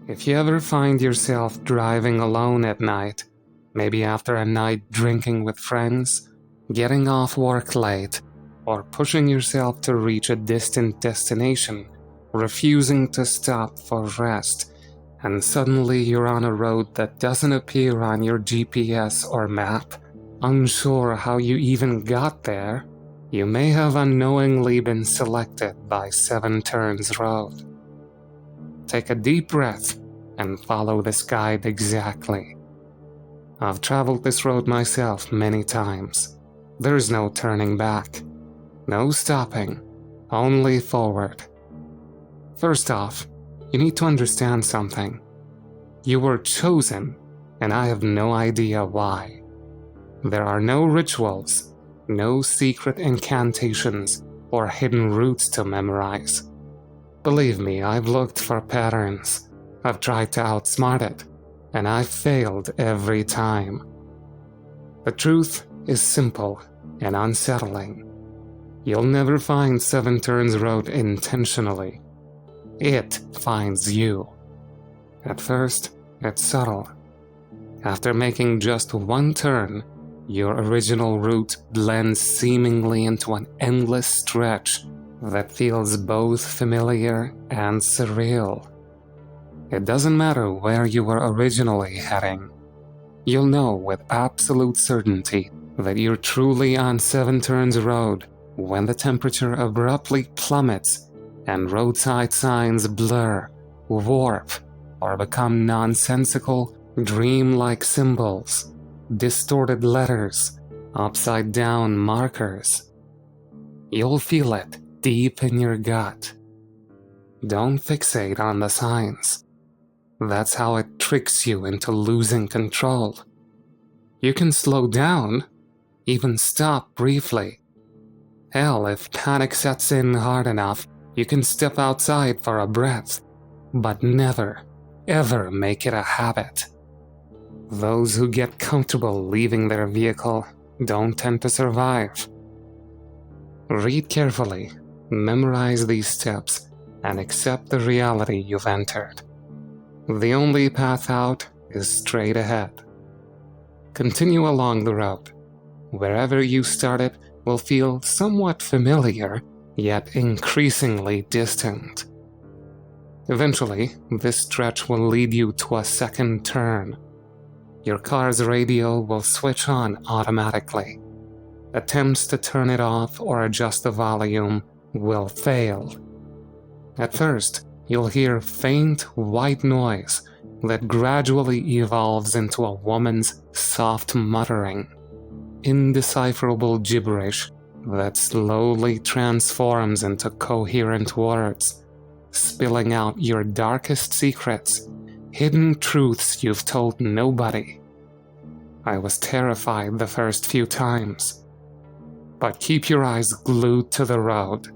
If you ever find yourself driving alone at night, maybe after a night drinking with friends, getting off work late, or pushing yourself to reach a distant destination, refusing to stop for rest, and suddenly you're on a road that doesn't appear on your GPS or map, unsure how you even got there, you may have unknowingly been selected by Seven Turns Road. Take a deep breath and follow this guide exactly. I've traveled this road myself many times. There's no turning back. No stopping. Only forward. First off, you need to understand something. You were chosen, and I have no idea why. There are no rituals, no secret incantations, or hidden routes to memorize. Believe me, I've looked for patterns. I've tried to outsmart it, and I've failed every time. The truth is simple and unsettling. You'll never find Seven Turns Road intentionally. It finds you. At first, it's subtle. After making just one turn, your original route blends seemingly into an endless stretch that feels both familiar and surreal. It doesn't matter where you were originally heading. You'll know with absolute certainty that you're truly on Seven Turns Road when the temperature abruptly plummets and roadside signs blur, warp, or become nonsensical, dream-like symbols, distorted letters, upside-down markers. You'll feel it deep in your gut. Don't fixate on the signs. That's how it tricks you into losing control. You can slow down, even stop briefly. Hell, if panic sets in hard enough, you can step outside for a breath, but never, ever make it a habit. Those who get comfortable leaving their vehicle don't tend to survive. Read carefully, memorize these steps, and accept the reality you've entered. The only path out is straight ahead. Continue along the road. Wherever you started will feel somewhat familiar, yet increasingly distant. Eventually, this stretch will lead you to a second turn. Your car's radio will switch on automatically. Attempts to turn it off or adjust the volume will fail. At first, you'll hear faint white noise that gradually evolves into a woman's soft muttering, indecipherable gibberish that slowly transforms into coherent words, spilling out your darkest secrets, hidden truths you've told nobody. I was terrified the first few times. But keep your eyes glued to the road.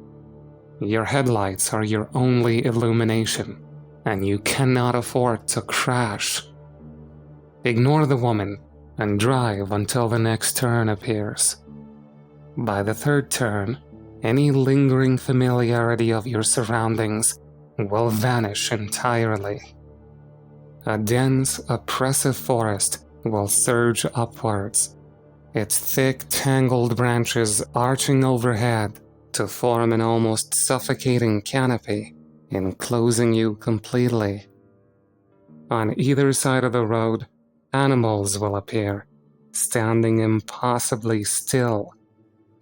Your headlights are your only illumination, and you cannot afford to crash. Ignore the woman and drive until the next turn appears. By the third turn, any lingering familiarity of your surroundings will vanish entirely. A dense, oppressive forest will surge upwards, its thick, tangled branches arching overhead to form an almost suffocating canopy, enclosing you completely. On either side of the road, animals will appear, standing impossibly still.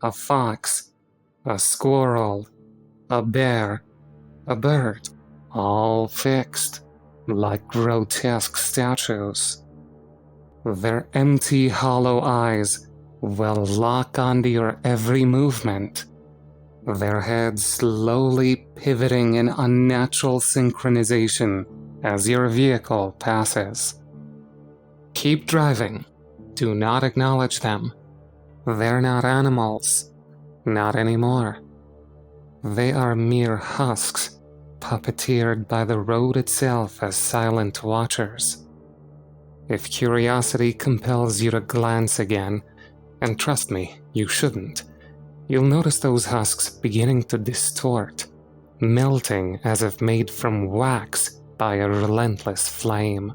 A fox, a squirrel, a bear, a bird, all fixed, like grotesque statues. Their empty, hollow eyes will lock onto your every movement, their heads slowly pivoting in unnatural synchronization as your vehicle passes. Keep driving. Do not acknowledge them. They're not animals. Not anymore. They are mere husks, puppeteered by the road itself as silent watchers. If curiosity compels you to glance again, and trust me, you shouldn't, you'll notice those husks beginning to distort, melting as if made from wax by a relentless flame.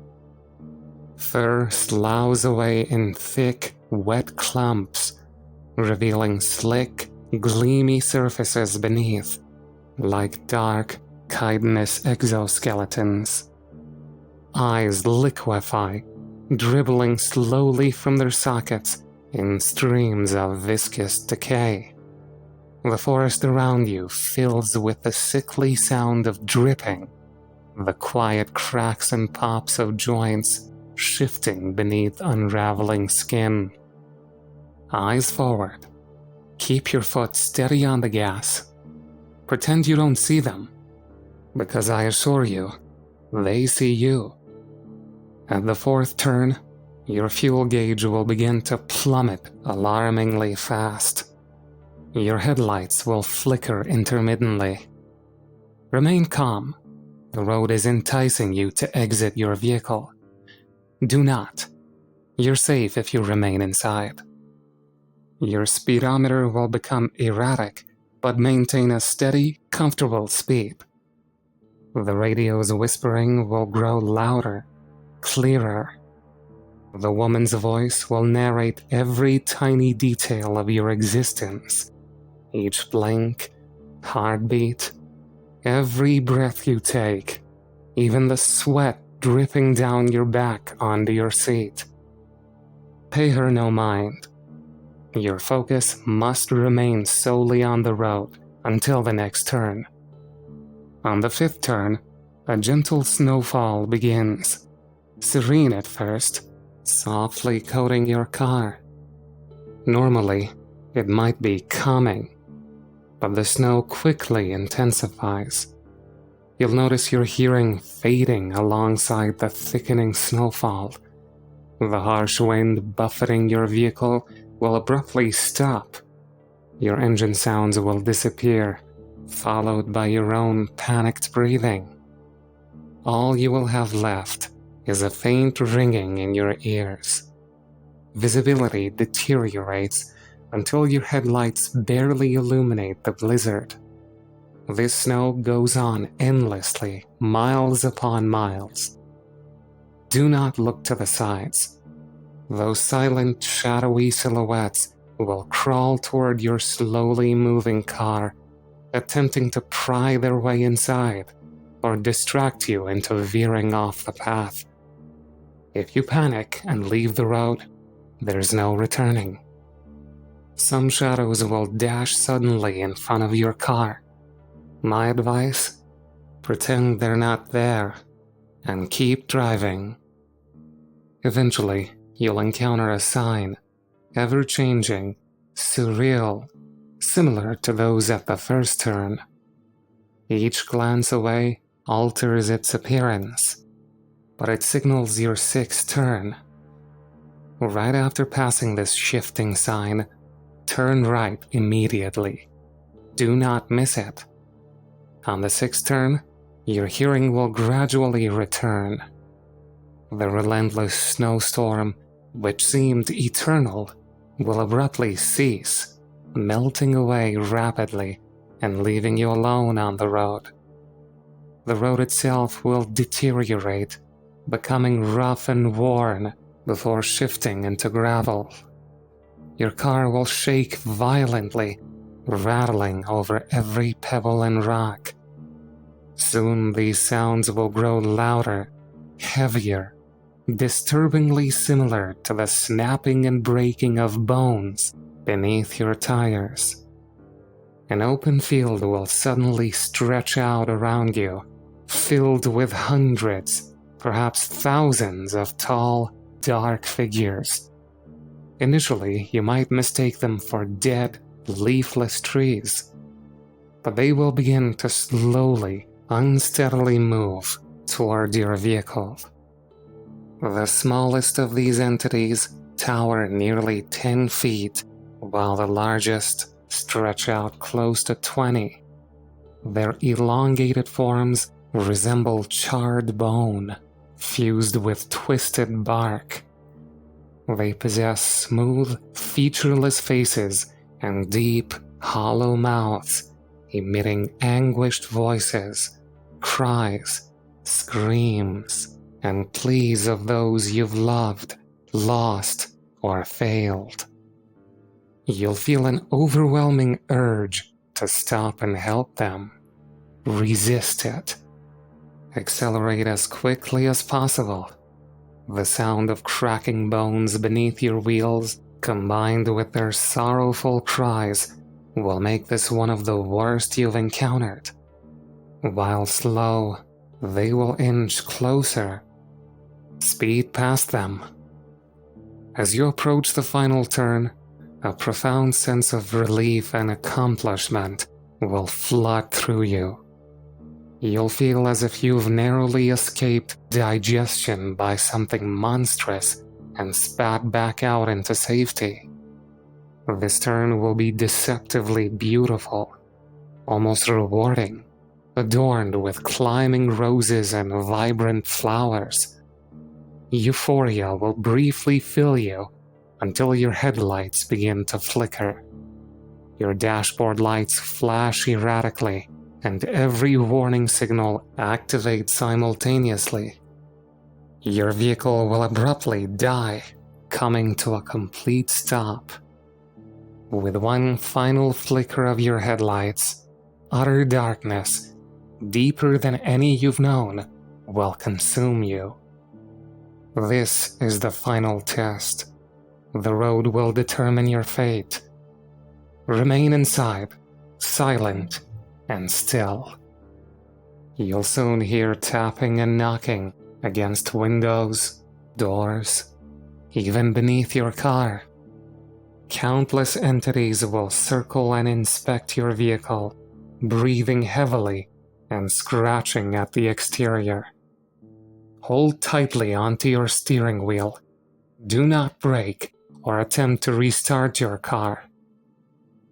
Fur sloughs away in thick, wet clumps, revealing slick, gleamy surfaces beneath, like dark, chitinous exoskeletons. Eyes liquefy, dribbling slowly from their sockets in streams of viscous decay. The forest around you fills with the sickly sound of dripping, the quiet cracks and pops of joints shifting beneath unraveling skin. Eyes forward. Keep your foot steady on the gas. Pretend you don't see them, because I assure you, they see you. At the fourth turn, your fuel gauge will begin to plummet alarmingly fast. Your headlights will flicker intermittently. Remain calm. The road is enticing you to exit your vehicle. Do not. You're safe if you remain inside. Your speedometer will become erratic, but maintain a steady, comfortable speed. The radio's whispering will grow louder, clearer. The woman's voice will narrate every tiny detail of your existence. Each blink, heartbeat, every breath you take, even the sweat dripping down your back onto your seat. Pay her no mind. Your focus must remain solely on the road until the next turn. On the fifth turn, a gentle snowfall begins, serene at first, softly coating your car. Normally, it might be calming, but the snow quickly intensifies. You'll notice your hearing fading alongside the thickening snowfall. The harsh wind buffeting your vehicle will abruptly stop. Your engine sounds will disappear, followed by your own panicked breathing. All you will have left is a faint ringing in your ears. Visibility deteriorates until your headlights barely illuminate the blizzard. This snow goes on endlessly, miles upon miles. Do not look to the sides. Those silent, shadowy silhouettes will crawl toward your slowly moving car, attempting to pry their way inside or distract you into veering off the path. If you panic and leave the road, there's no returning. Some shadows will dash suddenly in front of your car. My advice? Pretend they're not there and keep driving. Eventually, you'll encounter a sign, ever-changing, surreal, similar to those at the first turn. Each glance away alters its appearance, but it signals your sixth turn. Right after passing this shifting sign, turn right immediately. Do not miss it. On the sixth turn, your hearing will gradually return. The relentless snowstorm, which seemed eternal, will abruptly cease, melting away rapidly and leaving you alone on the road. The road itself will deteriorate, becoming rough and worn before shifting into gravel. Your car will shake violently, rattling over every pebble and rock. Soon these sounds will grow louder, heavier, disturbingly similar to the snapping and breaking of bones beneath your tires. An open field will suddenly stretch out around you, filled with hundreds, perhaps thousands of tall, dark figures. Initially, you might mistake them for dead, leafless trees, but they will begin to slowly, unsteadily move toward your vehicle. The smallest of these entities tower nearly 10 feet, while the largest stretch out close to 20. Their elongated forms resemble charred bone, fused with twisted bark. They possess smooth, featureless faces and deep, hollow mouths, emitting anguished voices, cries, screams, and pleas of those you've loved, lost, or failed. You'll feel an overwhelming urge to stop and help them. Resist it. Accelerate as quickly as possible. The sound of cracking bones beneath your wheels, combined with their sorrowful cries, will make this one of the worst you've encountered. While slow, they will inch closer. Speed past them. As you approach the final turn, a profound sense of relief and accomplishment will flood through you. You'll feel as if you've narrowly escaped digestion by something monstrous and spat back out into safety. This turn will be deceptively beautiful, almost rewarding, adorned with climbing roses and vibrant flowers. Euphoria will briefly fill you until your headlights begin to flicker. Your dashboard lights flash erratically, and every warning signal activates simultaneously. Your vehicle will abruptly die, coming to a complete stop. With one final flicker of your headlights, utter darkness, deeper than any you've known, will consume you. This is the final test. The road will determine your fate. Remain inside, silent and still. You'll soon hear tapping and knocking against windows, doors, even beneath your car. Countless entities will circle and inspect your vehicle, breathing heavily and scratching at the exterior. Hold tightly onto your steering wheel. Do not brake or attempt to restart your car.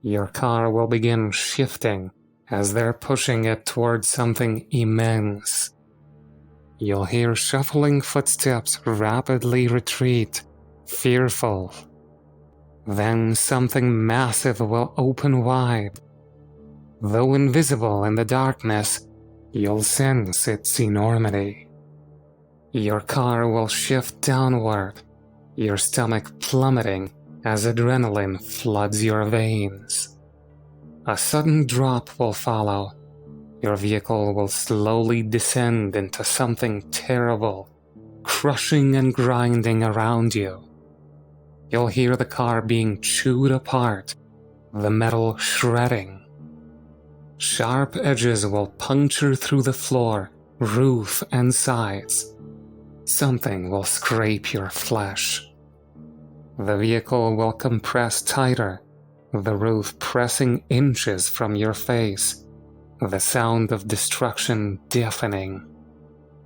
Your car will begin shifting as they're pushing it towards something immense. You'll hear shuffling footsteps rapidly retreat, fearful. Then something massive will open wide. Though invisible in the darkness, you'll sense its enormity. Your car will shift downward, your stomach plummeting as adrenaline floods your veins. A sudden drop will follow. Your vehicle will slowly descend into something terrible, crushing and grinding around you. You'll hear the car being chewed apart, the metal shredding. Sharp edges will puncture through the floor, roof, and sides. Something will scrape your flesh. The vehicle will compress tighter, the roof pressing inches from your face, the sound of destruction deafening.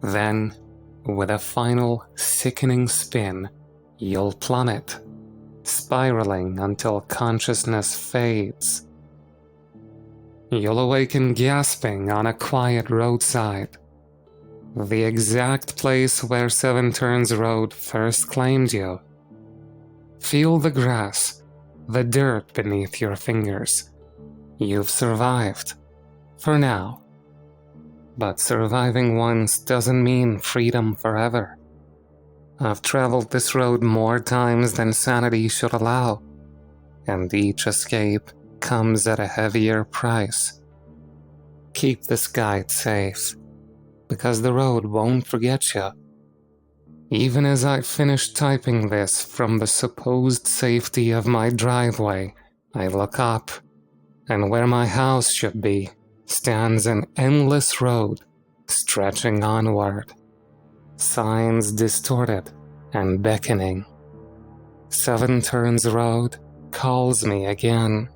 Then, with a final sickening spin, you'll plummet, spiraling until consciousness fades. You'll awaken gasping on a quiet roadside, the exact place where Seven Turns Road first claimed you. Feel the grass, the dirt beneath your fingers. You've survived. For now. But surviving once doesn't mean freedom forever. I've traveled this road more times than sanity should allow, and each escape comes at a heavier price. Keep this guide safe, because the road won't forget you. Even as I finish typing this from the supposed safety of my driveway, I look up, and where my house should be stands an endless road stretching onward. Signs distorted and beckoning. Seven Turns Road calls me again.